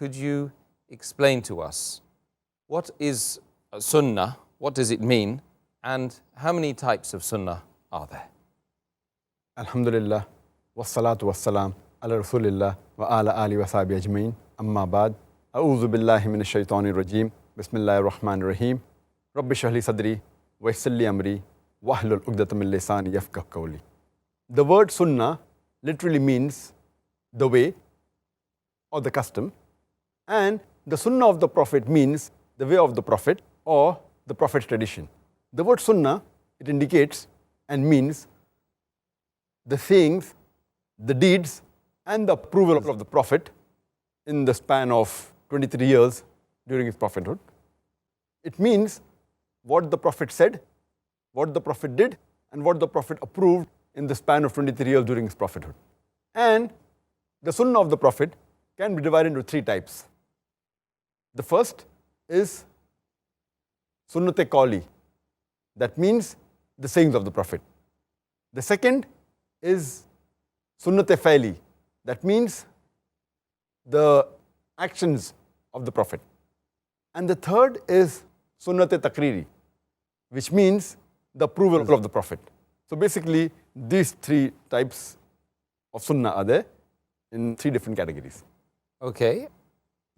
could you explain to us what is Sunnah, what does it mean, and how many types of Sunnah are there? Alhamdulillah, wassalatu wassalam ala rasulillah wa ala ali wa sahbihi ajmain, amma ba'd. A'udhu billahi minash shaitanir rajim, bismillahir rahmanir rahim, rabbi shrah li sadri wa yassir li amri wahlul 'uqdatam min lisani yafqahu qawli. The word Sunnah literally means the way or the custom, and the Sunnah of the Prophet means the way of the Prophet or the Prophet's tradition. The word Sunnah, it indicates and means the sayings, the deeds, and the approval of the Prophet in the span of 23 years during his prophethood. It means what the Prophet said, what the Prophet did, and what the Prophet approved in the span of 23 years during his prophethood. And the Sunnah of the Prophet can be divided into three types. The first is Sunnat-e Qawli, that means the sayings of the Prophet. The second is Sunnat-e Fa'li, that means the actions of the Prophet. And the third is Sunnat-e Takriri, which means the approval of the Prophet. So basically, these three types of Sunnah are there in three different categories. Okay,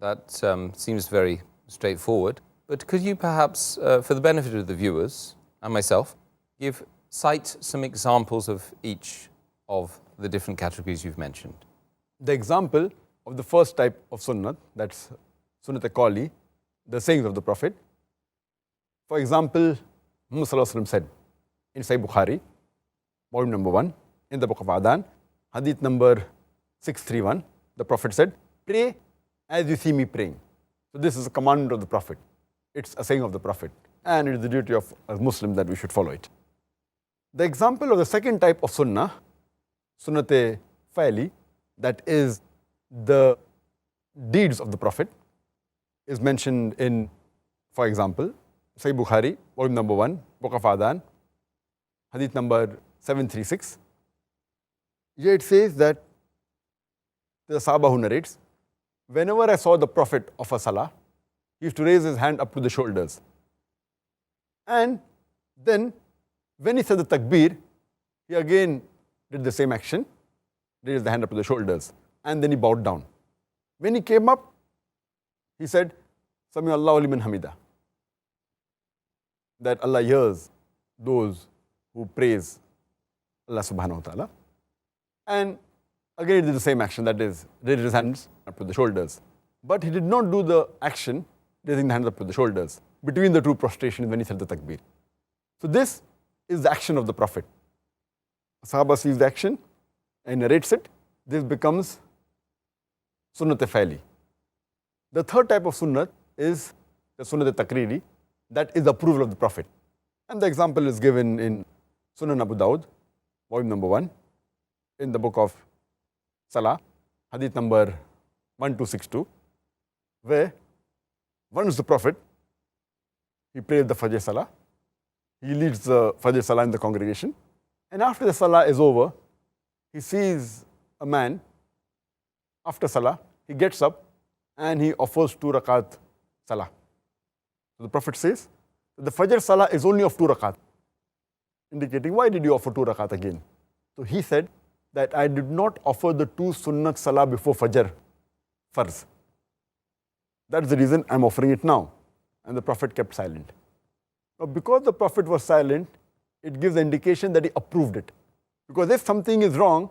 that seems very straightforward. But could you perhaps, for the benefit of the viewers and myself, cite some examples of each of the different categories you've mentioned? The example of the first type of Sunnah, that's Sunnat-e Qawli, the sayings of the Prophet. For example, Muhammad Sallallahu Alaihi Wasallam said in Sahih Bukhari, volume number 1, in the book of Adhan, hadith number 631, the Prophet said, "Pray as you see me praying." So this is a commandment of the Prophet. It's a saying of the Prophet, and it is the duty of a Muslim that we should follow it. The example of the second type of Sunnah, Sunnat-e Fa'li, that is the deeds of the Prophet, is mentioned in, for example, Sahih Bukhari, volume number 1, book of Adhan, hadith number 736. Here it says that the Sahaba who narrates, whenever I saw the Prophet of a Salah, he used to raise his hand up to the shoulders. And then, when he said the Takbir, he again did the same action, raised the hand up to the shoulders, and then he bowed down. When he came up, he said, Sami Allahu liman hamida, that Allah hears those who praise Allah subhanahu wa ta'ala. And again, he did the same action, that is, raised his hands up to the shoulders. But he did not do the action, raising the hands up to the shoulders, between the two prostrations when he said the takbir. So this is the action of the Prophet. Sahaba sees the action and narrates it. This becomes Sunnat-e Fa'li. The third type of Sunnat is the Sunnat-e Takriri, that is the approval of the Prophet. And the example is given in Sunan Abu Dawud, volume number 1, in the book of Salah, hadith number 1262, where once the Prophet, he prayed the Fajr Salah, he leads the Fajr Salah in the congregation, and after the Salah is over, he sees a man, after Salah, he gets up and he offers 2 rakat Salah. So the Prophet says, the Fajr Salah is only of 2 rakat, indicating, why did you offer 2 rakat again? So he said that I did not offer the 2 Sunnat Salah before Fajr, Farz. That's the reason I'm offering it now. And the Prophet kept silent. Now, because the Prophet was silent, it gives the indication that he approved it. Because if something is wrong,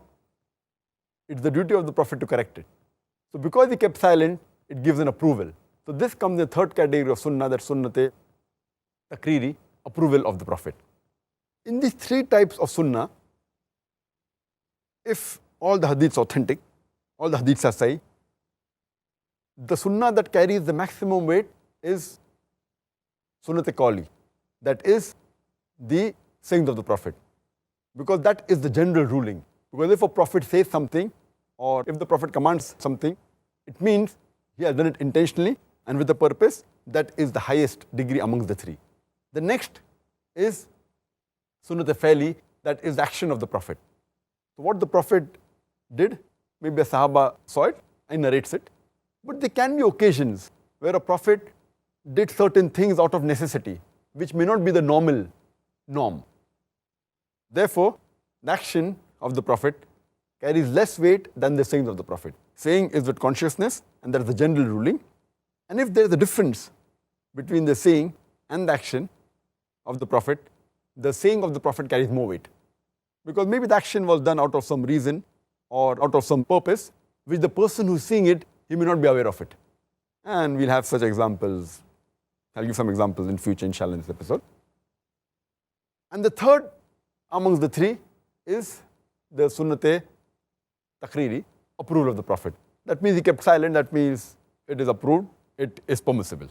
it's the duty of the Prophet to correct it. So because he kept silent, it gives an approval. So this comes in the third category of Sunnah, that Sunnat-e Takriri, approval of the Prophet. In these three types of Sunnah, if all the hadiths are authentic, all the hadiths are sahih, the Sunnah that carries the maximum weight is Sunnat-e Qawli, that is the sayings of the Prophet. Because that is the general ruling. Because if a Prophet says something, or if the Prophet commands something, it means he has done it intentionally and with a purpose. That is the highest degree amongst the three. The next is Sunnat-e Fa'li, that is the action of the Prophet. So what the Prophet did, maybe a Sahaba saw it and narrates it. But there can be occasions where a prophet did certain things out of necessity, which may not be the normal norm. Therefore, the action of the prophet carries less weight than the sayings of the prophet. Saying is with consciousness, and that is the general ruling. And if there is a difference between the saying and the action of the prophet, the saying of the prophet carries more weight. Because maybe the action was done out of some reason or out of some purpose, which the person who is seeing it, he may not be aware of it. And we'll have such examples. I'll give some examples in future, inshallah, in this episode. And the third amongst the three is the sunnate takriri, approval of the prophet. That means he kept silent, that means it is approved, it is permissible.